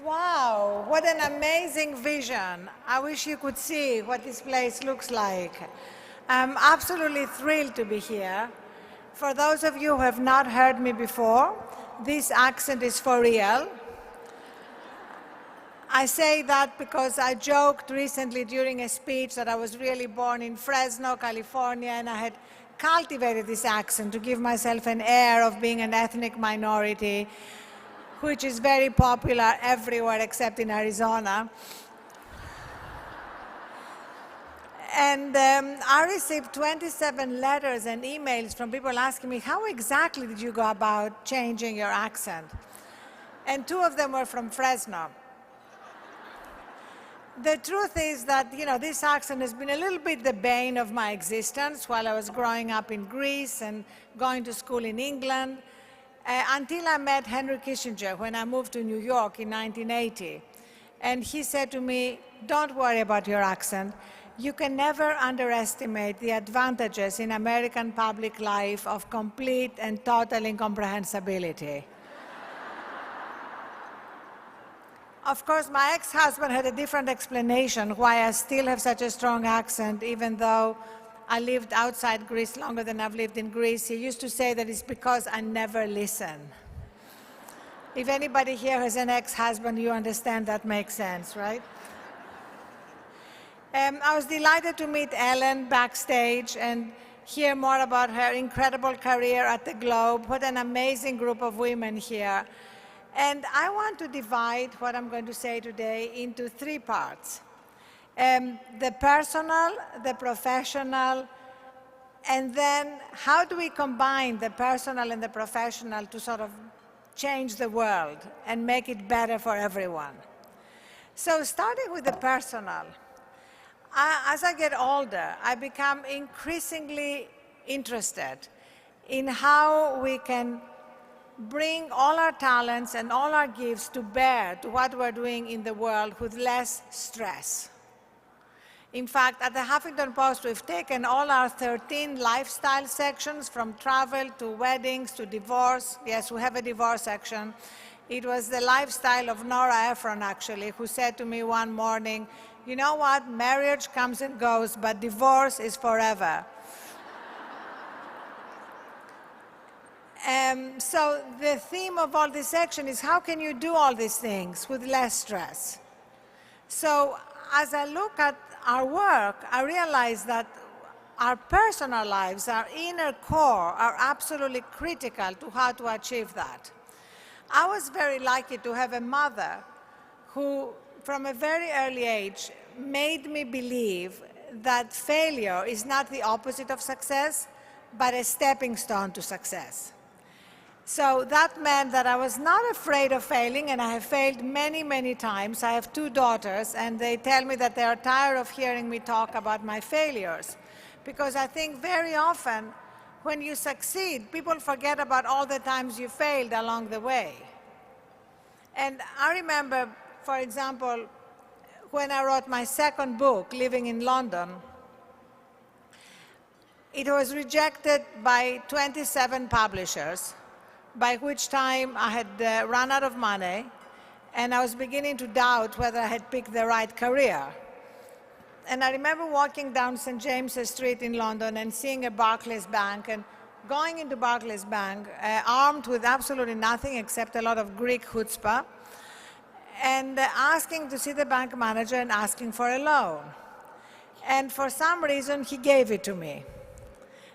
Wow, what an amazing vision. I wish you could see what this place looks like. I'm absolutely thrilled to be here. For those of you who have not heard me before, this accent is for real. I say that because I joked recently during a speech that I was really born in Fresno, California, and I had cultivated this accent to give myself an air of being an ethnic minority, which is very popular everywhere except in Arizona. And I received 27 letters and emails from people asking me, how exactly did you go about changing your accent? And 2 of them were from Fresno. The truth is that, this accent has been a little bit the bane of my existence while I was growing up in Greece and going to school in England, until I met Henry Kissinger when I moved to New York in 1980. And he said to me, don't worry about your accent. You can never underestimate the advantages in American public life of complete and total incomprehensibility. Of course, my ex-husband had a different explanation why I still have such a strong accent, even though I lived outside Greece longer than I've lived in Greece. He used to say that it's because I never listen. If anybody here has an ex-husband, you understand that makes sense, right? I was delighted to meet Ellen backstage and hear more about her incredible career at the Globe. What an amazing group of women here. And I want to divide what I'm going to say today into 3 parts. The personal, the professional, and then how do we combine the personal and the professional to sort of change the world and make it better for everyone. So starting with the personal, as I get older, I become increasingly interested in how we can bring all our talents and all our gifts to bear to what we're doing in the world with less stress. In fact, at the Huffington Post, we've taken all our 13 lifestyle sections, from travel to weddings to divorce. Yes, we have a divorce section. It was the lifestyle of Nora Ephron, actually, who said to me one morning, you know what, marriage comes and goes, but divorce is forever. So the theme of all this section is how can you do all these things with less stress? So as I look at our work, I realize that our personal lives, our inner core, are absolutely critical to how to achieve that. I was very lucky to have a mother who, from a very early age, made me believe that failure is not the opposite of success, but a stepping stone to success. So that meant that I was not afraid of failing, and I have failed many, many times. I have 2 daughters, and they tell me that they are tired of hearing me talk about my failures. Because I think very often, when you succeed, people forget about all the times you failed along the way. And I remember, for example, when I wrote my 2nd book, Living in London, it was rejected by 27 publishers, by which time I had run out of money, and I was beginning to doubt whether I had picked the right career. And I remember walking down St. James's Street in London and seeing a Barclays Bank, and going into Barclays Bank, armed with absolutely nothing except a lot of Greek chutzpah, and asking to see the bank manager and asking for a loan. And for some reason, he gave it to me.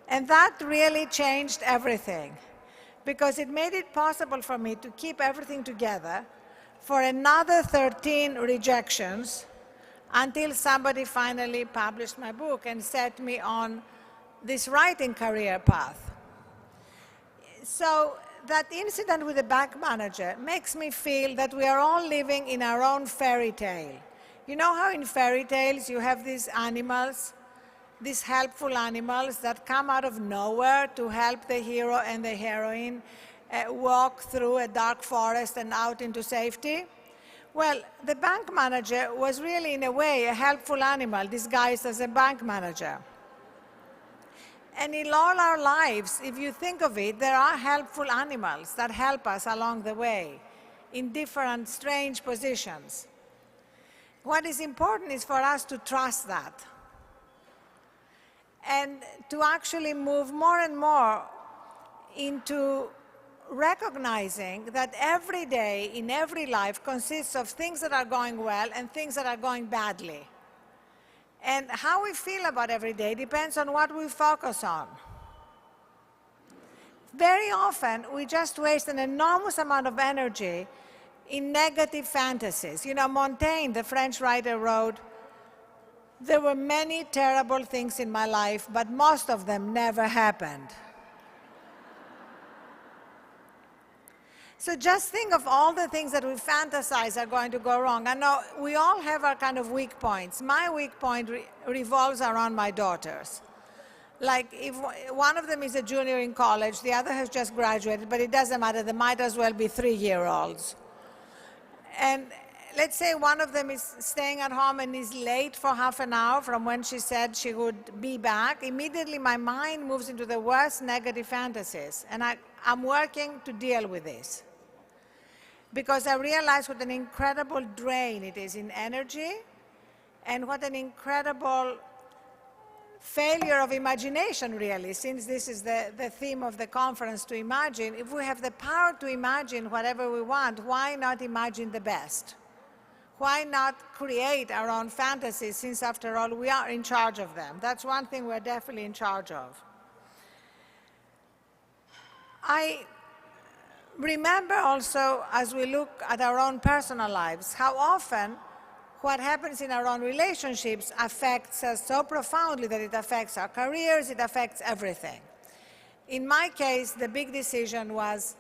And that really changed everything, because it made it possible for me to keep everything together for another 13 rejections until somebody finally published my book and set me on this writing career path. So that incident with the bank manager makes me feel that we are all living in our own fairy tale. You know how in fairy tales you have these animals, these helpful animals that come out of nowhere to help the hero and the heroine walk through a dark forest and out into safety? Well, the bank manager was really, in a way, a helpful animal disguised as a bank manager. And in all our lives, if you think of it, there are helpful animals that help us along the way. in different strange positions. What is important is for us to trust that and to actually move more and more into recognizing that every day in every life consists of things that are going well and things that are going badly. And how we feel about every day depends on what we focus on. Very often, we just waste an enormous amount of energy in negative fantasies. You know, Montaigne, the French writer, wrote, "There were many terrible things in my life, but most of them never happened." So just think of all the things that we fantasize are going to go wrong. I know we all have our kind of weak points. My weak point revolves around my daughters. Like, if one of them is a junior in college, the other has just graduated, but it doesn't matter. They might as well be 3-year-olds. And let's say one of them is staying at home and is late for half an hour from when she said she would be back. Immediately, my mind moves into the worst negative fantasies. And I'm working to deal with this, because I realize what an incredible drain it is in energy and what an incredible failure of imagination, really, since this is the theme of the conference, to imagine. If we have the power to imagine whatever we want, why not imagine the best? Why not create our own fantasies, since after all we are in charge of them? That's one thing we're definitely in charge of. I remember also, as we look at our own personal lives, how often what happens in our own relationships affects us so profoundly that it affects our careers, it affects everything. In my case, the big decision was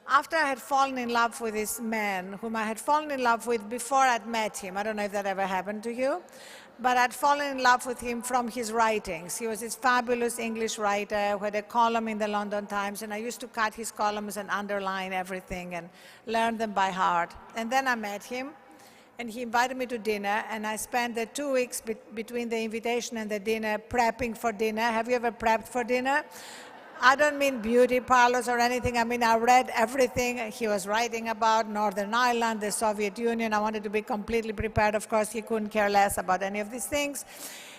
after I had fallen in love with this man, whom I had fallen in love with before I'd met him. I don't know if that ever happened to you, but I'd fallen in love with him from his writings. He was this fabulous English writer who had a column in the London Times, and I used to cut his columns and underline everything and learn them by heart. And then I met him, and he invited me to dinner, and I spent the 2 weeks between the invitation and the dinner prepping for dinner. Have you ever prepped for dinner? I don't mean beauty parlors or anything. I mean, I read everything he was writing about, Northern Ireland, the Soviet Union. I wanted to be completely prepared. Of course, he couldn't care less about any of these things.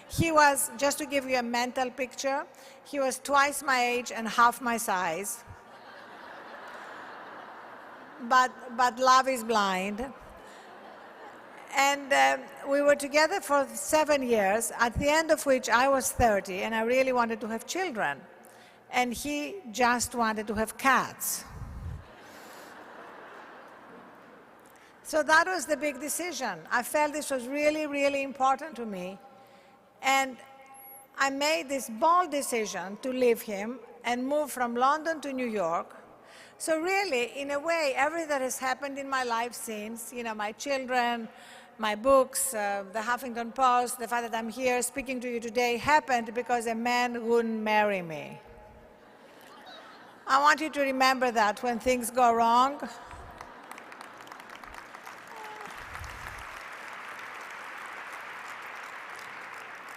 He was, just to give you a mental picture, he was twice my age and half my size. But love is blind. And we were together for 7 years, at the end of which I was 30, and I really wanted to have children. And he just wanted to have cats. So that was the big decision. I felt this was really, really important to me. And I made this bold decision to leave him and move from London to New York. So really, in a way, everything that has happened in my life since, you know, my children, my books, the Huffington Post, the fact that I'm here speaking to you today, happened because a man wouldn't marry me. I want you to remember that when things go wrong.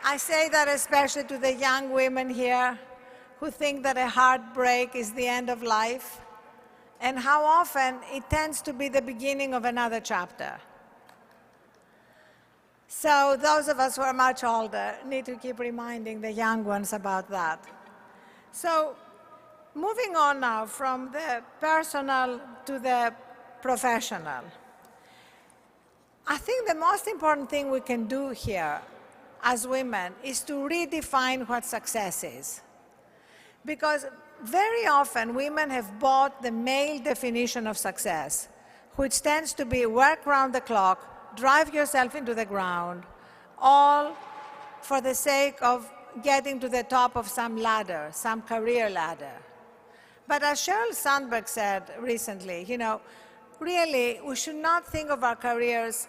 I say that especially to the young women here who think that a heartbreak is the end of life, and how often it tends to be the beginning of another chapter. So those of us who are much older need to keep reminding the young ones about that. So moving on now from the personal to the professional. I think the most important thing we can do here as women is to redefine what success is. Because very often women have bought the male definition of success, which tends to be work round the clock, drive yourself into the ground, all for the sake of getting to the top of some ladder, some career ladder. But as Sheryl Sandberg said recently, you know, really, we should not think of our careers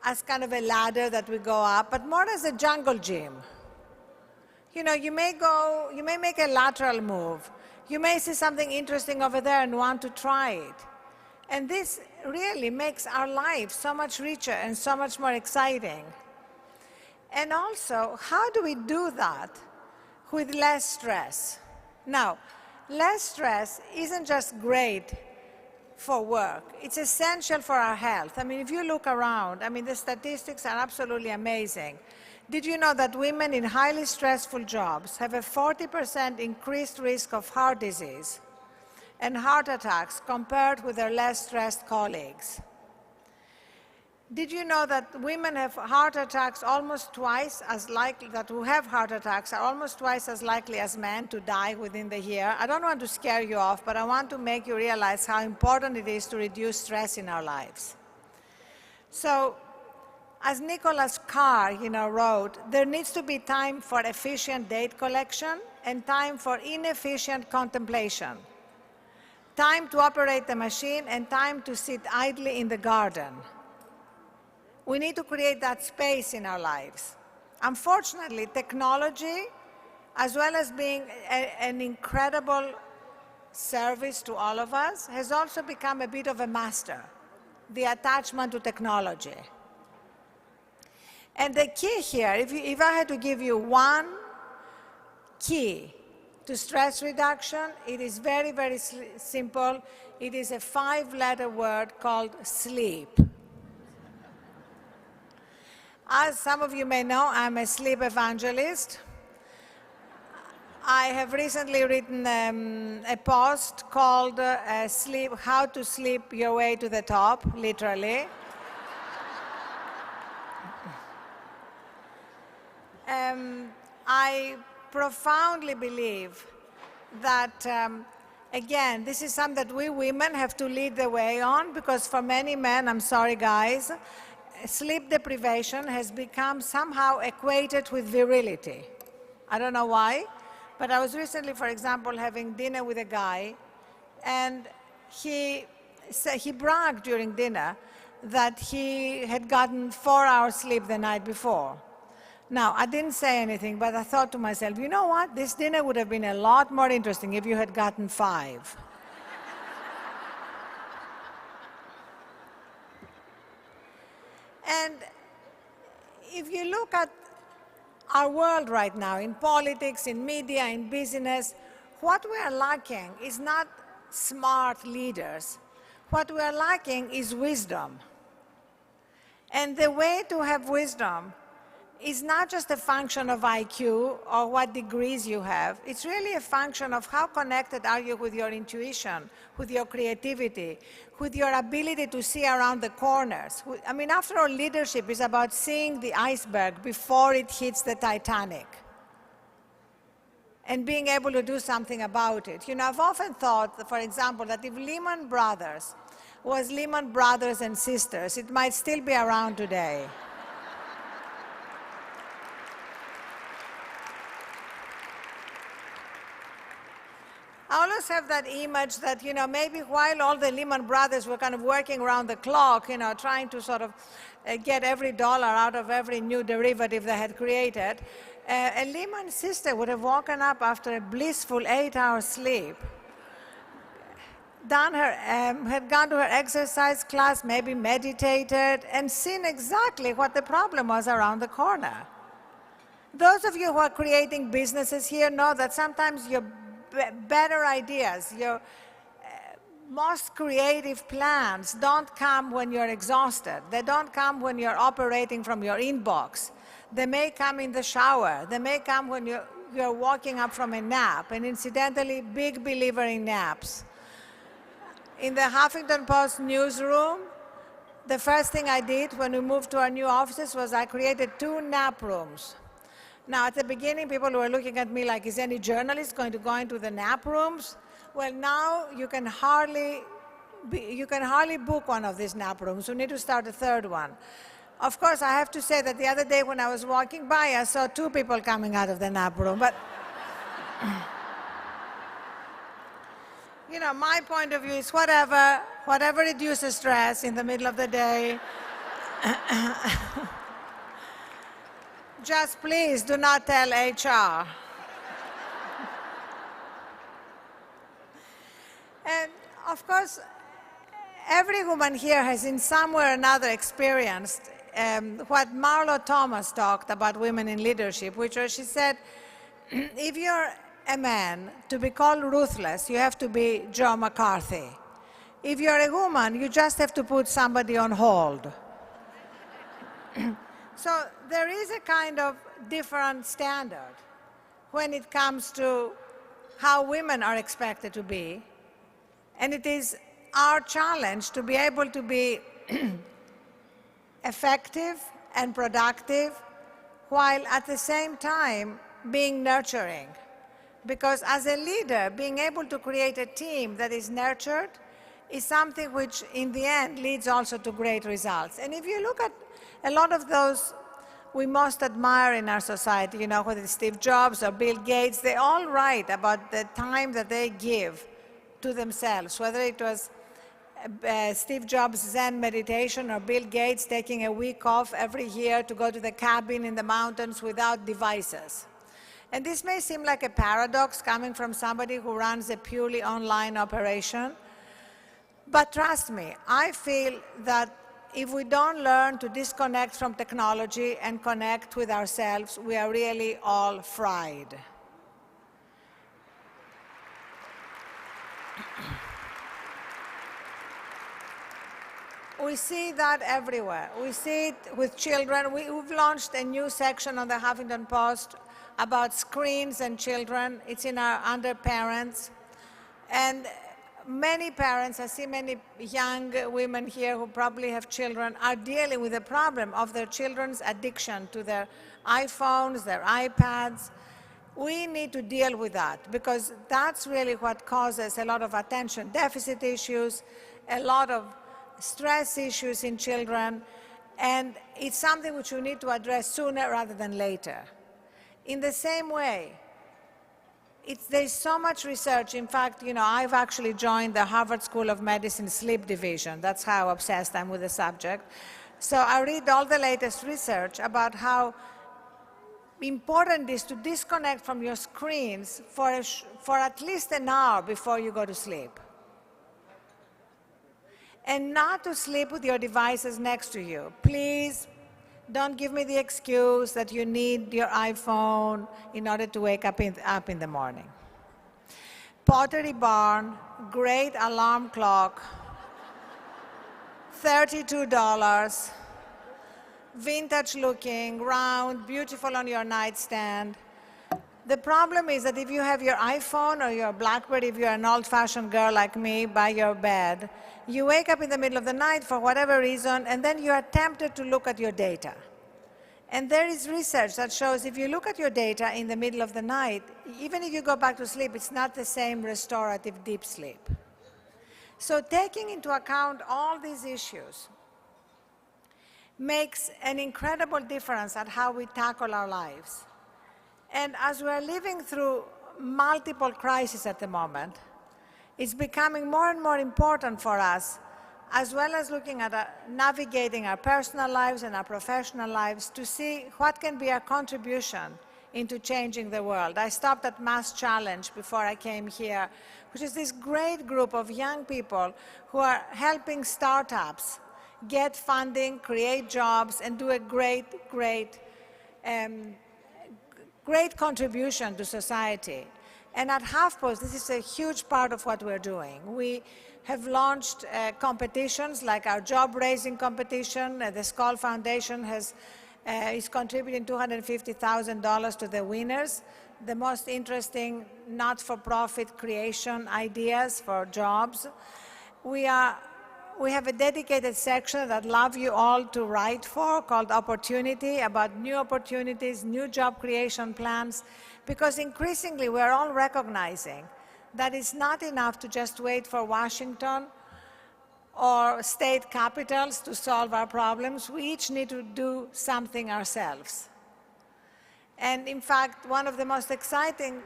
as kind of a ladder that we go up, but more as a jungle gym. You know, you may make a lateral move. You may see something interesting over there and want to try it. And this really makes our life so much richer and so much more exciting. And also, how do we do that with less stress? Now, less stress isn't just great for work. It's essential for our health. I mean, if you look around, I mean, the statistics are absolutely amazing. Did you know that women in highly stressful jobs have a 40% increased risk of heart disease and heart attacks compared with their less stressed colleagues? Did you know that women have heart attacks almost twice as likely, that who have heart attacks are almost twice as likely as men to die within the year? I don't want to scare you off, but I want to make you realize how important it is to reduce stress in our lives. So, as Nicholas Carr, wrote, there needs to be time for efficient data collection and time for inefficient contemplation. Time to operate the machine and time to sit idly in the garden. We need to create that space in our lives. Unfortunately, technology, as well as being an incredible service to all of us, has also become a bit of a master, the attachment to technology. And the key here, if I had to give you one key to stress reduction, it is very, very simple. It is a 5-letter word called sleep. As some of you may know, I'm a sleep evangelist. I have recently written a post called How to Sleep Your Way to the Top, literally. I profoundly believe that, again, this is something that we women have to lead the way on, because for many men, I'm sorry guys, sleep deprivation has become somehow equated with virility. I don't know why, but I was recently, for example, having dinner with a guy, and he bragged during dinner that he had gotten 4 hours sleep the night before. Now, I didn't say anything, but I thought to myself, you know what? This dinner would have been a lot more interesting if you had gotten 5. And if you look at our world right now, in politics, in media, in business, what we are lacking is not smart leaders. What we are lacking is wisdom. And the way to have wisdom is not just a function of IQ or what degrees you have. It's really a function of how connected are you with your intuition, with your creativity, with your ability to see around the corners. I mean, after all, leadership is about seeing the iceberg before it hits the Titanic and being able to do something about it. I've often thought, for example, that if Lehman Brothers was Lehman Brothers and Sisters, it might still be around today. I always have that image that, maybe while all the Lehman Brothers were kind of working around the clock, trying to sort of get every dollar out of every new derivative they had created, a Lehman sister would have woken up after a blissful 8-hour sleep, had gone to her exercise class, maybe meditated, and seen exactly what the problem was around the corner. Those of you who are creating businesses here know that sometimes your better ideas, your most creative plans don't come when you're exhausted. They don't come when you're operating from your inbox. They may come in the shower. They may come when you're walking up from a nap. And incidentally, big believer in naps. In the Huffington Post newsroom, the first thing I did when we moved to our new offices was I created 2 nap rooms. Now, at the beginning, people were looking at me like, is any journalist going to go into the nap rooms? Well, now you can hardly book one of these nap rooms. We need to start a 3rd one. Of course, I have to say that the other day when I was walking by, I saw 2 people coming out of the nap room. But, my point of view is whatever reduces stress in the middle of the day. Just please do not tell HR. And of course, every woman here has in some way or another experienced what Marlo Thomas talked about women in leadership, which was, she said, if you're a man, to be called ruthless, you have to be Joe McCarthy. If you're a woman, you just have to put somebody on hold. So there is a kind of different standard when it comes to how women are expected to be. And it is our challenge to be able to be effective and productive while at the same time being nurturing. Because as a leader, being able to create a team that is nurtured is something which in the end leads also to great results. And if you look at a lot of those we most admire in our society, you know, whether it's Steve Jobs or Bill Gates, they all write about the time that they give to themselves, whether it was Steve Jobs' Zen meditation or Bill Gates taking a week off every year to go to the cabin in the mountains without devices. And this may seem like a paradox coming from somebody who runs a purely online operation, but trust me, I feel that if we don't learn to disconnect from technology and connect with ourselves, we are really all fried. We see that everywhere. We see it with children. We've launched a new section on the Huffington Post about screens and children. It's in our Under Parents. And many parents, I see many young women here who probably have children, are dealing with the problem of their children's addiction to their iPhones, their iPads. We need to deal with that because that's really what causes a lot of attention deficit issues, a lot of stress issues in children, and it's something which we need to address sooner rather than later. In the same way, there's so much research. In fact, you know, I've actually joined the Harvard School of Medicine sleep division. That's how obsessed I'm with the subject. So I read all the latest research about how important it is to disconnect from your screens for at least an hour before you go to sleep. And not to sleep with your devices next to you. Please don't give me the excuse that you need your iPhone in order to wake up in the morning. Pottery Barn, great alarm clock, $32, vintage looking, round, beautiful on your nightstand. The problem is that if you have your iPhone or your BlackBerry, if you're an old-fashioned girl like me, by your bed, you wake up in the middle of the night for whatever reason, and then you are tempted to look at your data. And there is research that shows if you look at your data in the middle of the night, even if you go back to sleep, it's not the same restorative deep sleep. So taking into account all these issues makes an incredible difference at how we tackle our lives. And as we're living through multiple crises at the moment, it's becoming more and more important for us, as well as looking at navigating our personal lives and our professional lives, to see what can be our contribution into changing the world. I stopped at Mass Challenge before I came here, which is this great group of young people who are helping startups get funding, create jobs, and do a great contribution to society. And at HuffPost, this is a huge part of what we're doing. We have launched competitions like our job-raising competition. The Skoll Foundation is contributing $250,000 to the winners, the most interesting not-for-profit creation ideas for jobs. We have a dedicated section that I'd love you all to write for called Opportunity, about new opportunities, new job creation plans, because increasingly we're all recognizing that it's not enough to just wait for Washington or state capitals to solve our problems. We each need to do something ourselves. And in fact, one of the most exciting,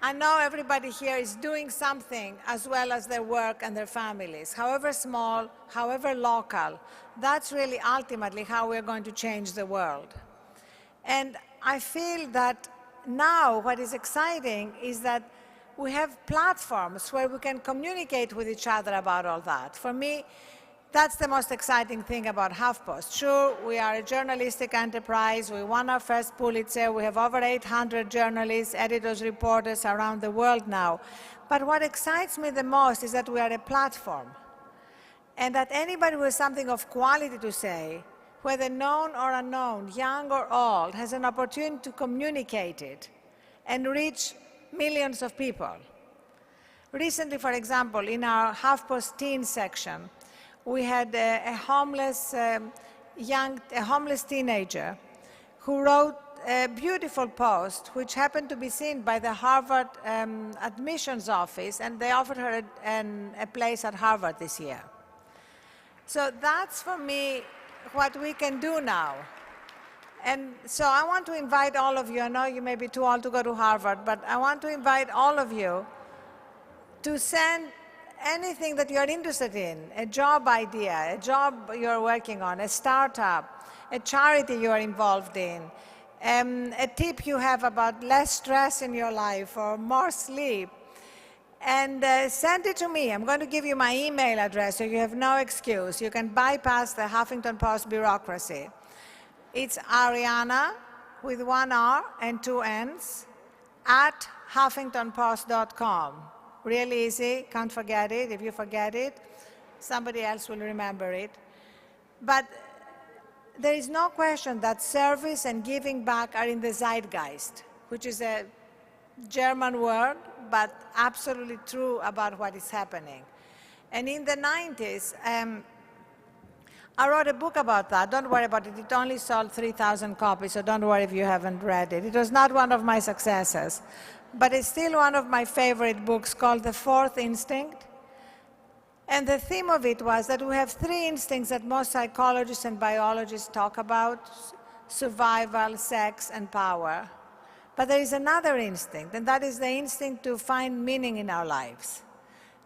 I know everybody here is doing something as well as their work and their families, however small, however local. That's really ultimately how we're going to change the world. And I feel that now what is exciting is that we have platforms where we can communicate with each other about all that. For me, that's the most exciting thing about HuffPost. Sure, we are a journalistic enterprise. We won our first Pulitzer. We have over 800 journalists, editors, reporters around the world now. But what excites me the most is that we are a platform, and that anybody who has something of quality to say, whether known or unknown, young or old, has an opportunity to communicate it and reach millions of people. Recently, for example, in our HuffPost teen section, we had a homeless teenager who wrote a beautiful post which happened to be seen by the Harvard admissions office, and they offered her a place at Harvard this year. So that's, for me, what we can do now. And so I want to invite all of you. I know you may be too old to go to Harvard, but I want to invite all of you to send anything that you're interested in, a job idea, a job you're working on, a startup, a charity you are involved in, a tip you have about less stress in your life or more sleep, and send it to me. I'm going to give you my email address so you have no excuse. You can bypass the Huffington Post bureaucracy. It's Arianna, with one R and two N's, at huffingtonpost.com. Really easy, can't forget it. If you forget it, somebody else will remember it. But there is no question that service and giving back are in the zeitgeist, which is a German word, but absolutely true about what is happening. And in the 90s, I wrote a book about that. Don't worry about it. It only sold 3,000 copies, so don't worry if you haven't read it. It was not one of my successes, but it's still one of my favorite books, called The Fourth Instinct. And the theme of it was that we have three instincts that most psychologists and biologists talk about: survival, sex, and power. But there is another instinct, and that is the instinct to find meaning in our lives,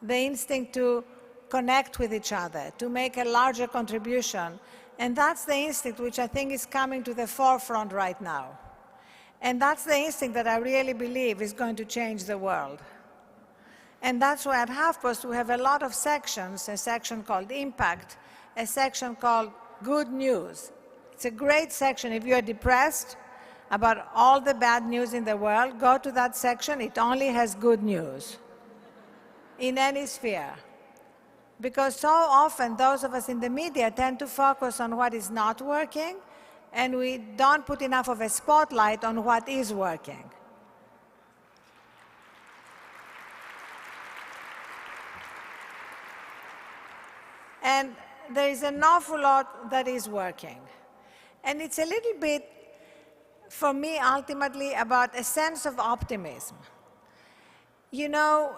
the instinct to connect with each other, to make a larger contribution. And that's the instinct which I think is coming to the forefront right now. And that's the instinct that I really believe is going to change the world. And that's why at HuffPost we have a lot of sections, a section called Impact, a section called Good News. It's a great section. If you're depressed about all the bad news in the world, go to that section. It only has good news in any sphere. Because so often those of us in the media tend to focus on what is not working, and we don't put enough of a spotlight on what is working. And there is an awful lot that is working. And it's a little bit, for me, ultimately about a sense of optimism. You know,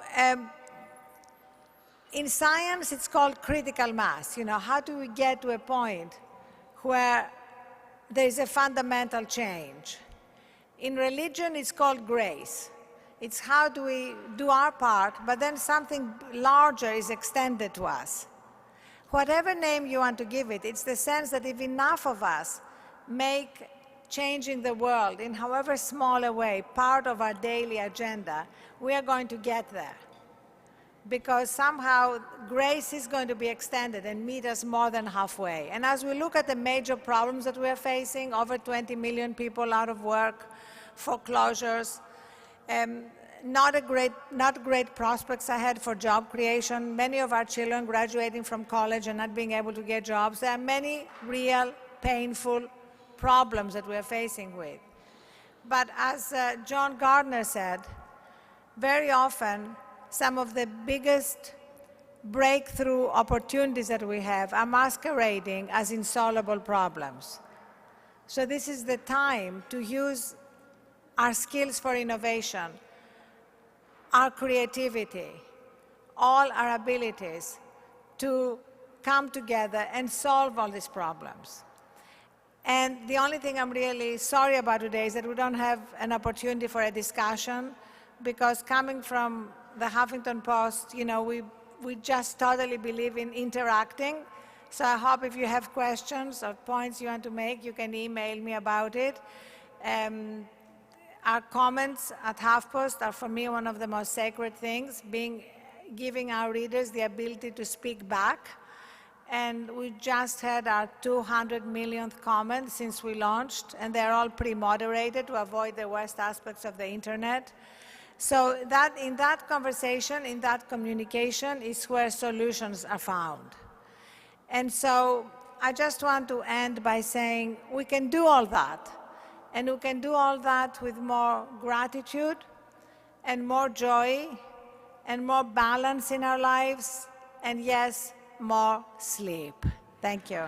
in science, it's called critical mass. You know, how do we get to a point where there is a fundamental change? In religion, it's called grace. It's how do we do our part, but then something larger is extended to us. Whatever name you want to give it, it's the sense that if enough of us make changing the world in however small a way part of our daily agenda, we are going to get there. Because somehow grace is going to be extended and meet us more than halfway. And as we look at the major problems that we are facing, over 20 million people out of work, foreclosures, not great prospects ahead for job creation, many of our children graduating from college and not being able to get jobs. There are many real, painful problems that we are facing with. But as John Gardner said, very often, some of the biggest breakthrough opportunities that we have are masquerading as insoluble problems. So this is the time to use our skills for innovation, our creativity, all our abilities to come together and solve all these problems. And the only thing I'm really sorry about today is that we don't have an opportunity for a discussion, because coming from the Huffington Post, you know, we just totally believe in interacting. So I hope if you have questions or points you want to make, you can email me about it. Our comments at HuffPost are, for me, one of the most sacred things, giving our readers the ability to speak back. and we just had our 200 millionth comment since we launched, and they're all pre-moderated to avoid the worst aspects of the internet. So that in that conversation, in that communication is where solutions are found. And so I just want to end by saying we can do all that. And we can do all that with more gratitude and more joy and more balance in our lives, and yes, more sleep. Thank you.